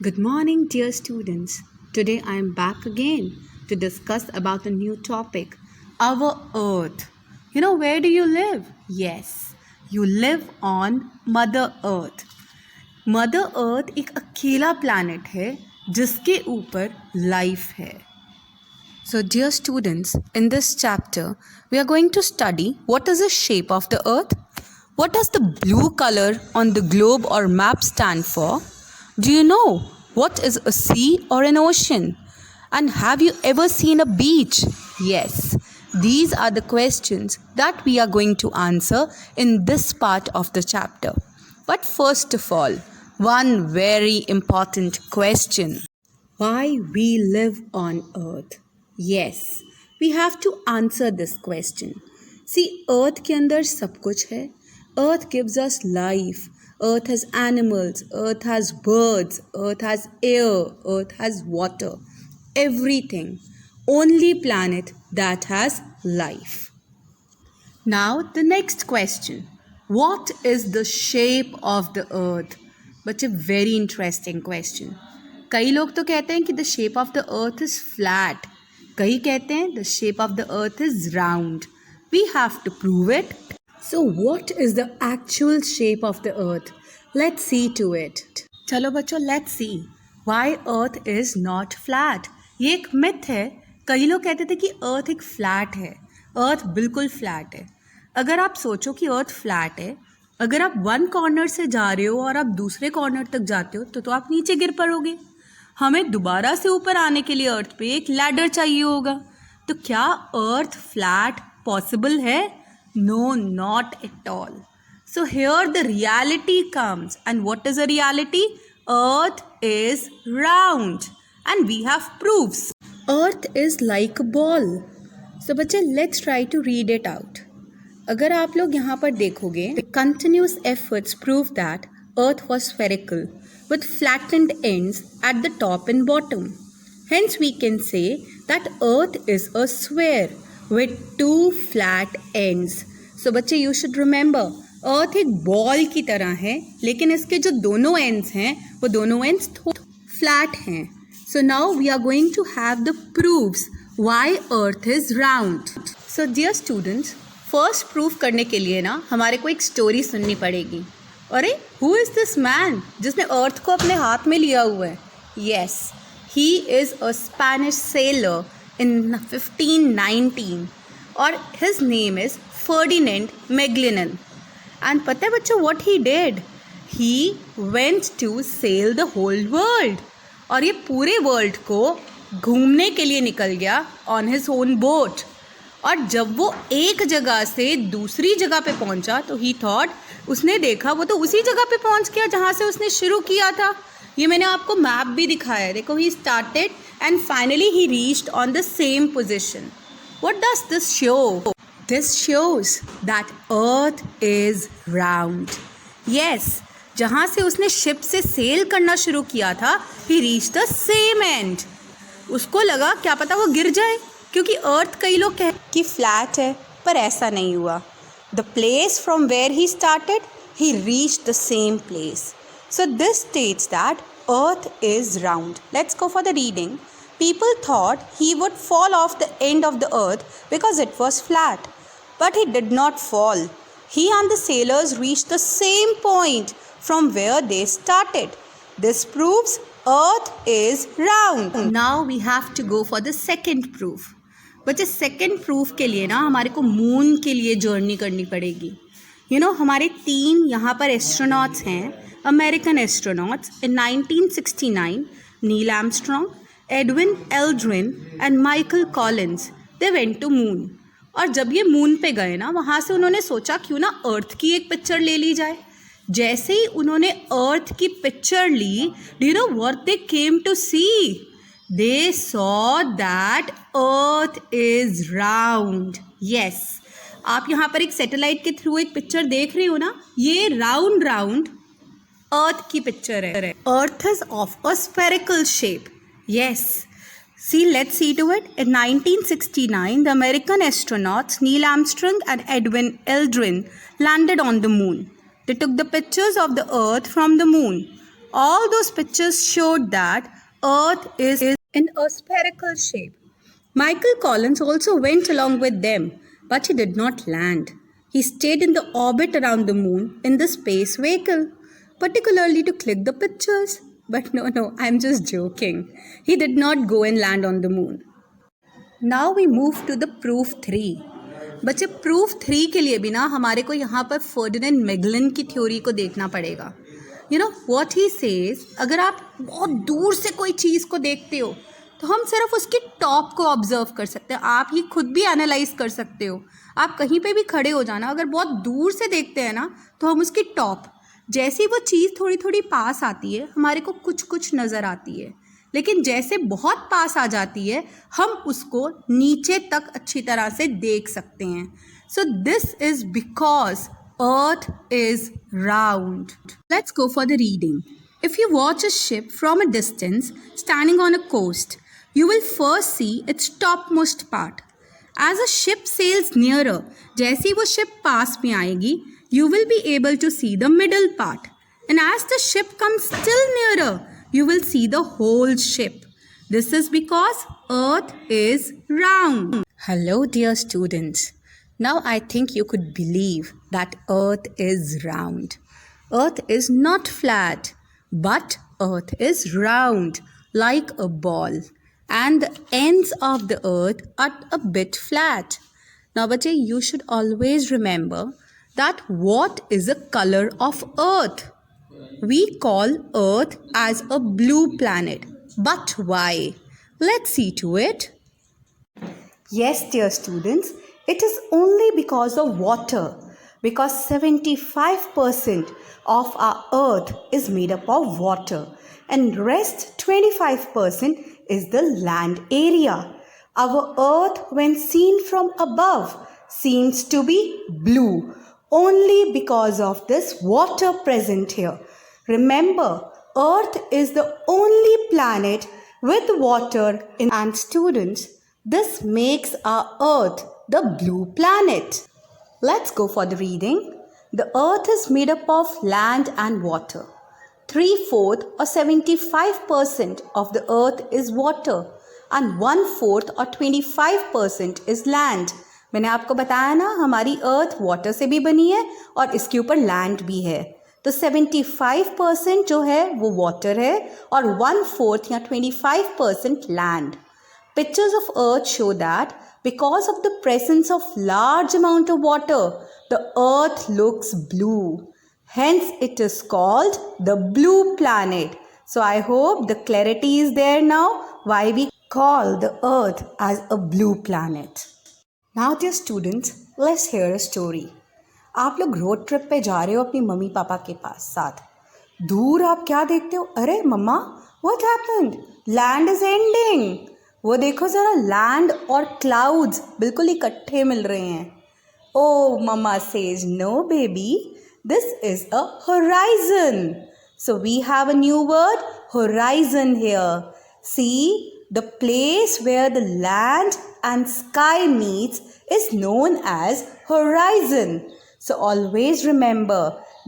Good morning, dear students. Today I am back again to discuss about a new topic, our Earth. Where do you live? Yes, you live on Mother Earth. Mother Earth एक अकेला planet है जिसके ऊपर life है. So, dear students, in this chapter, we are going to study what is the shape of the Earth, what does the blue color on the globe or map stand for, do you know what is a sea or an ocean, and have you ever seen a beach? Yes, these are the questions that we are going to answer in this part of the chapter. But first of all, one very important question. Why we live on Earth? Yes, we have to answer this question. See, Earth के अंदर सब कुछ है. Earth gives us life. Earth has animals. Earth has birds. Earth has air. Earth has water. Everything. Only planet that has life. Now the next question. What is the shape of the Earth? But a very interesting question. कई लोग तो कहते हैं कि the shape of the earth is flat. कई कहते हैं the shape of the earth is round. We have to prove it. So what is the actual shape of the earth? Let's see to it. चलो बच्चों, let's see why earth is not flat. ये एक myth है. कई लोग कहते थे कि earth एक flat है. earth बिल्कुल flat है. अगर आप सोचो कि earth flat है, अगर आप वन कॉर्नर से जा रहे हो और आप दूसरे कॉर्नर तक जाते हो तो आप नीचे गिर पड़ोगे. हमें दोबारा से ऊपर आने के लिए अर्थ पे एक लैडर चाहिए होगा. तो क्या अर्थ फ्लैट पॉसिबल है? No, not at all. So here the reality comes. And what is a reality? Earth is round and we have proofs. Earth is like a ball. So बच्चे, let's try to read it out. अगर आप लोग यहाँ पर देखोगे, the continuous efforts prove that earth was spherical with flattened ends at the top and bottom. Hence we can say that earth is a sphere with two flat ends. So बच्चे, you should remember, earth एक ball की तरह है, लेकिन इसके जो दोनों ends हैं वो दोनों ends flat हैं. So now we are going to have the proofs why earth is round. So dear students, first proof करने के लिए ना हमारे को एक story सुननी पड़ेगी. अरे, हु इज़ दिस मैन जिसने अर्थ को अपने हाथ में लिया हुआ है? Yes, he is a Spanish sailor in 1519 और his name is Ferdinand Magellan. And पता है बच्चों what he did? He went to sail the whole world. और ये पूरे वर्ल्ड को घूमने के लिए निकल गया ऑन हिज ओन बोट. और जब वो एक जगह से दूसरी जगह पे पहुंचा तो ही थॉट, उसने देखा वो तो उसी जगह पे पहुंच गया जहाँ से उसने शुरू किया था. ये मैंने आपको मैप भी दिखाया है. देखो, he started and finally he reached on the same position. What does this show? This shows that earth is round. Yes, जहाँ से उसने शिप से सेल करना शुरू किया था, ही रीच द सेम एंड. उसको लगा क्या पता वो गिर जाए, क्योंकि अर्थ कई लोग कहते कि फ्लैट है, पर ऐसा नहीं हुआ. The place from where he started, he reached the same place. So this states that earth is round. Let's go for the reading. People thought he would fall off the end of the earth because it was flat. But he did not fall. He and the sailors reached the same point from where they started. This proves earth is round. Now we have to go for the second proof. बच्चे, second proof के लिए ना हमारे को moon के लिए journey करनी पड़ेगी. हमारे 3 यहाँ पर एस्ट्रोनॉट्स हैं, American astronauts. In 1969 Neil Armstrong, Edwin Aldrin and Michael Collins, they went to moon. और जब ये मून पे गए ना, वहाँ से उन्होंने सोचा क्यों ना अर्थ की एक पिक्चर ले ली जाए. जैसे ही उन्होंने अर्थ की पिक्चर ली, do you know what they came to see? They saw that earth is round. Yes, आप यहाँ पर एक सैटेलाइट के थ्रू एक पिक्चर देख रहे हो ना, ये राउंड अर्थ की पिक्चर है. अर्थ is of a spherical shape. Yes. See, let's see to it. In 1969, the American astronauts Neil Armstrong and Edwin Aldrin landed on the moon. They took the pictures of the earth from the moon. All those pictures showed that Earth is in a spherical shape. Michael Collins also went along with them, but he did not land. He stayed in the orbit around the moon in the space vehicle, particularly to click the pictures. But no, I'm just joking. He did not go and land on the moon. Now we move to the proof 3. बच्चे proof 3 के लिए भी ना हमारे को यहाँ पर Ferdinand Magellan की थ्योरी को देखना पड़ेगा. You know what he says, अगर आप बहुत दूर से कोई चीज़ को देखते हो तो हम सिर्फ उसकी टॉप को ऑब्जर्व कर सकते हैं. आप ही खुद भी एनालाइज कर सकते हो. आप कहीं पे भी खड़े हो जाना, अगर बहुत दूर से देखते हैं ना तो हम उसकी टॉप, जैसी वो चीज़ थोड़ी थोड़ी पास आती है हमारे को कुछ कुछ नज़र आती है, लेकिन जैसे बहुत पास आ जाती है हम उसको नीचे तक अच्छी तरह से देख सकते हैं. So this is because earth is round. Let's go for the reading. If you watch a ship from a distance standing on a coast, you will first see its topmost part. As a ship sails nearer, जैसी वो ship पास में आएगी, you will be able to see the middle part. And as the ship comes still nearer, you will see the whole ship. This is because Earth is round. Hello, dear students. Now I think you could believe that Earth is round. Earth is not flat, but Earth is round, like a ball. And the ends of the earth are a bit flat. Now, bache, you should always remember that what is the color of earth? We call earth as a blue planet. But why? Let's see to it. Yes, dear students, it is only because of water. Because 75% of our earth is made up of water, and rest 25% is the land area. Our earth, when seen from above, seems to be blue only because of this water present here. Remember, earth is the only planet with water in. And students, this makes our earth the blue planet. Let's go for the reading. The earth is made up of land and water. 3/4 or 75% of the earth is water and 1/4 or 25% is land. मैंने आपको बताया ना हमारी earth water से भी बनी है और इसके ऊपर लैंड भी है. तो 75% जो है वो वाटर है और 1/4 या 25% land. Pictures of earth show that because of the presence of large amount of water, the earth looks blue. Hence, it is called the blue planet. So, I hope the clarity is there now why we call the earth as a blue planet. Now, dear students, let's hear a story. आप लोग road trip पे जा रहे हो अपनी mummy papa के पास साथ. दूर आप क्या देखते हो? अरे मम्मा, what happened? Land is ending. वो देखो ज़रा, लैंड और क्लाउड्स बिल्कुल इकट्ठे मिल रहे हैं. Oh, mama says, no baby. This is a horizon. So we have a new word, horizon here. See, the place where the land and sky meets is known as horizon. So always remember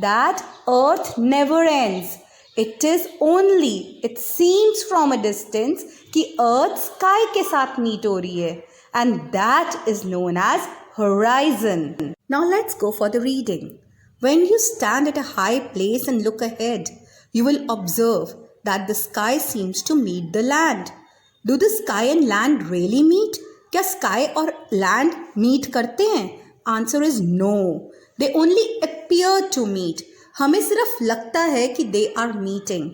that earth never ends. It seems from a distance कि earth sky के साथ meet हो रही है. And that is known as horizon. Now let's go for the reading. When you stand at a high place and look ahead, you will observe that the sky seems to meet the land. Do the sky and land really meet? क्या sky और land meet करते हैं? Answer is no. They only appear to meet. हमें सिर्फ लगता है कि they are meeting.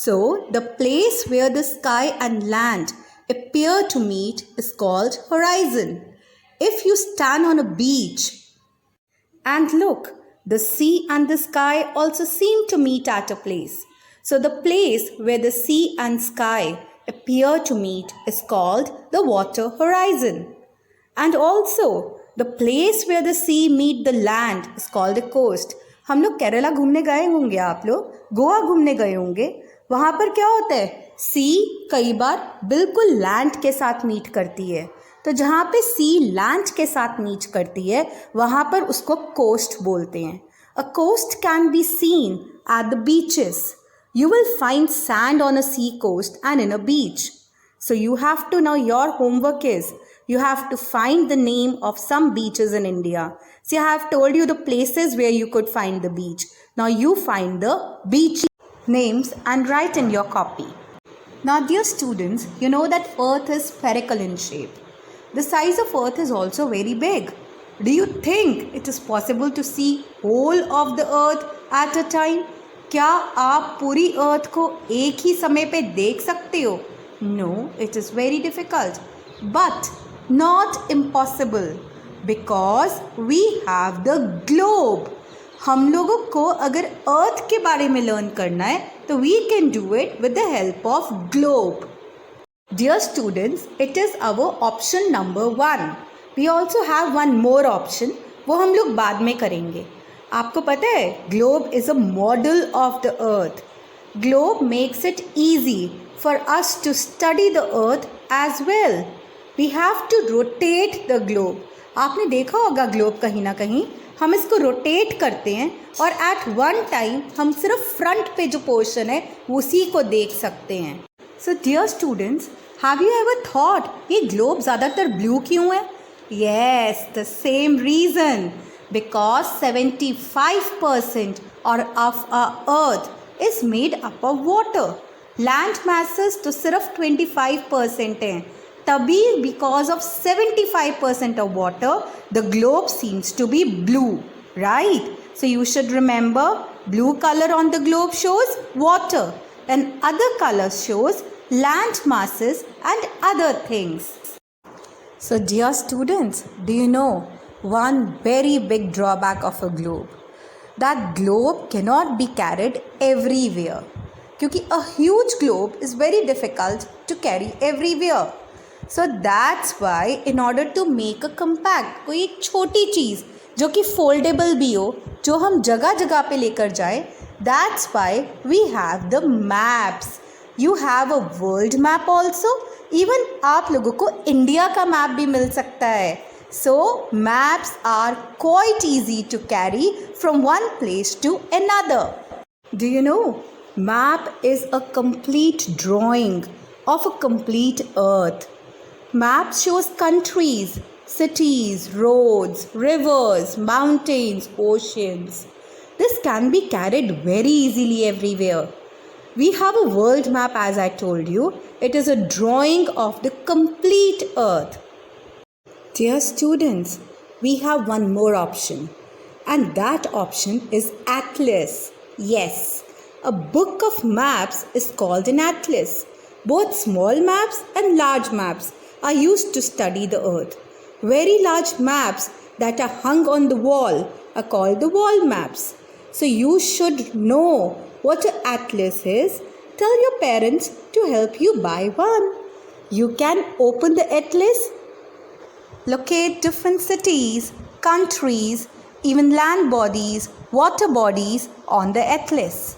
So, the place where the sky and land appear to meet is called horizon. If you stand on a beach and look, the sea and the sky also seem to meet at a place. So the place where the sea and sky appear to meet is called the water horizon. And also the place where the sea meet the land is called the coast. हम लोग केरला घूमने गए होंगे, आप लोग गोवा घूमने गए होंगे. वहाँ पर क्या होता है? सी कई बार बिल्कुल लैंड के साथ मीट करती है. तो जहाँ पे सी लैंड के साथ मीट करती है वहाँ पर उसको कोस्ट बोलते हैं. A coast can be seen at the beaches. You will find sand on a sea coast and in a beach. So you have to now, your homework is, you have to find the name of some beaches in India. See, I have told you the places where you could find the beach. Now you find the beach names and write in your copy. Now dear students, you know that Earth is spherical in shape. The size of Earth is also very big. Do you think it is possible to see whole of the Earth at a time? क्या आप पूरी अर्थ को एक ही समय पे देख सकते हो? No, it is very difficult, but not impossible because we have the globe. हम लोगों को अगर अर्थ के बारे में लर्न करना है तो we can do it with the help of globe. Dear students, it is our option number 1. We also have one more option, वो हम लोग बाद में करेंगे. आपको पता है globe is a model of the earth. Globe makes it easy for us to study the earth as well. We have to rotate the globe. आपने देखा होगा ग्लोब कहीं ना कहीं हम इसको रोटेट करते हैं और एट वन टाइम हम सिर्फ फ्रंट पे जो पोर्शन है उसी को देख सकते हैं. So dear students, have you ever thought ये ग्लोब ज़्यादातर ब्लू क्यों है? Yes, the same reason. Because 75% of our earth is made up of water. Land masses तो सिर्फ 25% हैं. तभी because of 75% of water, the globe seems to be blue, right? So you should remember, blue color on the globe shows water and other color shows land masses and other things. So dear students, do you know one very big drawback of a globe? That globe cannot be carried everywhere. क्योंकि a huge globe is very difficult to carry everywhere. So that's why in order to make a compact, कोई एक छोटी चीज़ जो कि foldable भी हो, जो हम जगह जगह पे लेकर जाए, that's why we have the maps. You have a world map also. Even आप लोगों को इंडिया का मैप भी मिल सकता है. So maps are quite easy to carry from one place to another. Do you know? Map is a complete drawing of a complete earth. Map shows countries, cities, roads, rivers, mountains, oceans. This can be carried very easily everywhere. We have a world map, as I told you. It is a drawing of the complete earth. Dear students, we have one more option, and that option is atlas. Yes, a book of maps is called an atlas. Both small maps and large maps are used to study the earth. Very large maps that are hung on the wall are called the wall maps. So you should know what an atlas is. Tell your parents to help you buy one. You can open the atlas, locate different cities, countries, even land bodies, water bodies on the atlas.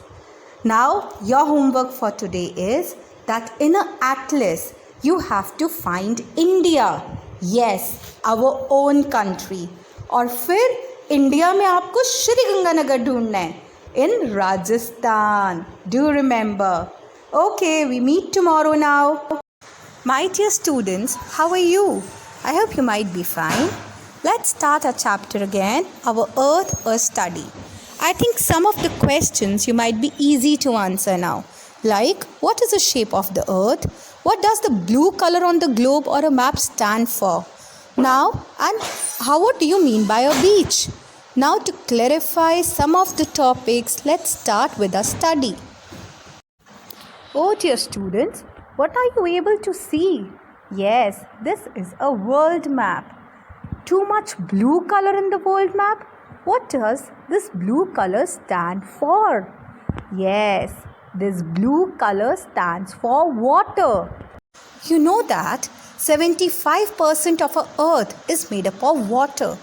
Now, your homework for today is that in an atlas, you have to find India. Yes, our own country. और फिर India में आपको श्री गंगानगर ढूंढना है in Rajasthan. Do remember. Okay, we meet tomorrow now. My dear students, how are you? I hope you might be fine. Let's start our chapter again, our Earth a study. I think some of the questions you might be easy to answer now. Like, what is the shape of the Earth? What does the blue color on the globe or a map stand for? Now, and what do you mean by a beach? Now, to clarify some of the topics, let's start with our study. Oh dear students, what are you able to see? Yes, this is a world map. Too much blue color in the world map? What does this blue color stand for? Yes, this blue color stands for water. You know that 75% of our earth is made up of water.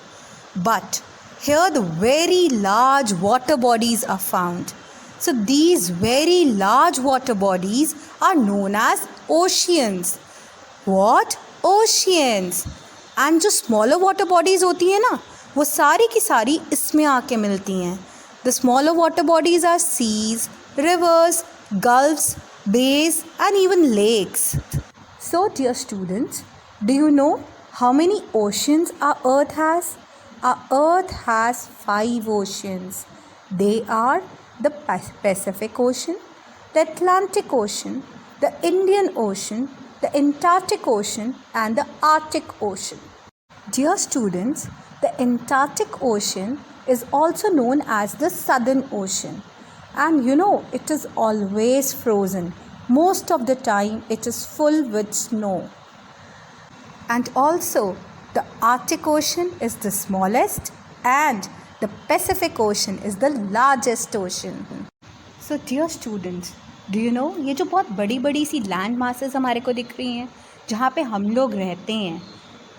But here the very large water bodies are found. So these very large water bodies are known as oceans. What? Oceans. And जो smaller water bodies होती हैं ना, वो सारी की सारी इसमें आके मिलती हैं. The smaller water bodies are seas, rivers, gulfs, bays, and even lakes. So, dear students, do you know how many oceans our Earth has? Our Earth has 5 oceans. They are the Pacific Ocean, the Atlantic Ocean, the Indian Ocean, the Antarctic Ocean, and the Arctic Ocean. Dear students, the Antarctic Ocean is also known as the Southern Ocean. And you know, it is always frozen. Most of the time, it is full with snow. And also, the Arctic Ocean is the smallest and the Pacific Ocean is the largest ocean. So, dear students, do you know ये जो बहुत बड़ी बड़ी सी land masses हमारे को दिख रही हैं जहाँ पे हम लोग रहते हैं,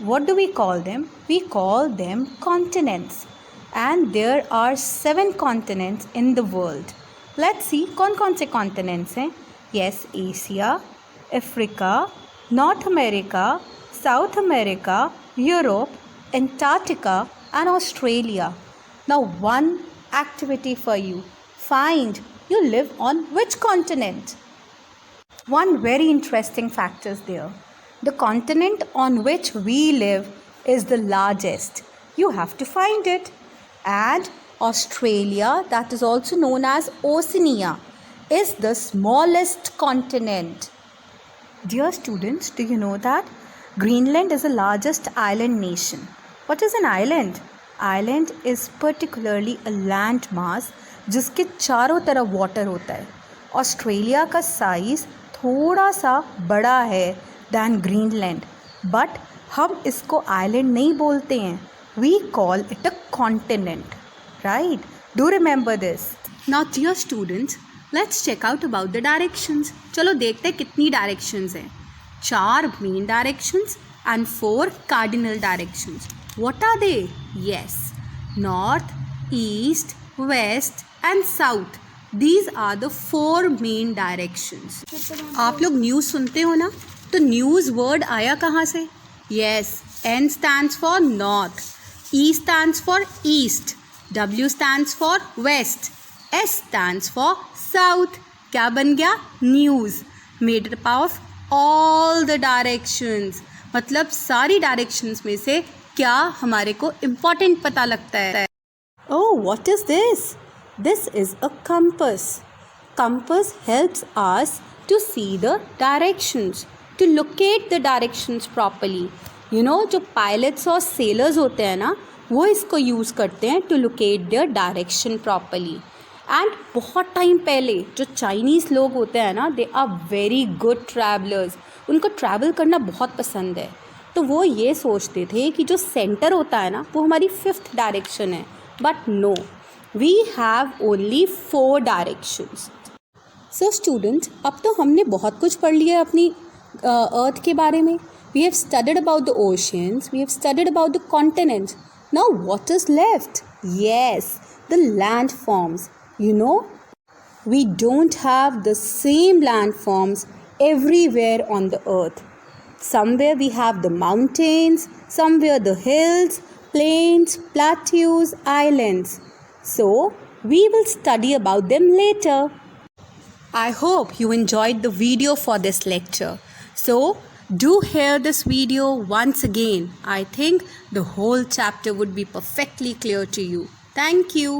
what do we call them? We call them continents. And there are 7 continents in the world. Let's see कौन से continents हैं. Yes, Asia, Africa, North America, South America, Europe, Antarctica, and Australia. Now, one activity for you. Find you live on which continent. One very interesting fact is there. The continent on which we live is the largest. You have to find it. And Australia, that is also known as Oceania, is the smallest continent. Dear students, do you know that Greenland is the largest island nation? What is an island? Island is particularly a land mass जिसके चारों तरफ water होता है. Australia का size थोड़ा सा बड़ा है दैन ग्रीनलैंड, बट हम इसको आइलैंड नहीं बोलते हैं. We call it a continent, right? Do remember this. Now dear students, let's check out about the directions. चलो देखते हैं कितनी डायरेक्शंस हैं. 4 main directions and 4 cardinal directions. What are they? Yes, north, east, west and south. These are the 4 main directions. आप लोग news सुनते हो ना, तो न्यूज़ वर्ड आया कहाँ से? Yes, N stands for north, E stands for east, W stands for west, S stands for south. क्या बन गया? News. Made up of all the directions. मतलब सारी डायरेक्शंस में से क्या हमारे को इम्पॉर्टेंट पता लगता है. Oh, what is this? This is a compass. Compass helps us to see the directions, to locate the directions properly. You know, जो पायलट्स और सेलर्स होते हैं ना, वो इसको यूज़ करते हैं to locate their direction properly. And बहुत टाइम पहले जो चाइनीज़ लोग होते हैं ना, they are very good travellers. उनको ट्रैवल करना बहुत पसंद है. तो वो ये सोचते थे कि जो सेंटर होता है ना, वो हमारी 5th डायरेक्शन है. But no, we have only 4 directions. So students, अब तो हमने बहुत कुछ पढ़ लिया अपनी अर्थ के बारे में. We have studied about the oceans, we have studied about the continents. Now what is left? Yes, the land forms. You know, we don't have the same landforms everywhere on the earth. Somewhere we have the mountains, somewhere the hills, plains, plateaus, islands. So, we will study about them later. I hope you enjoyed the video for this lecture. So, do hear this video once again. I think the whole chapter would be perfectly clear to you. Thank you.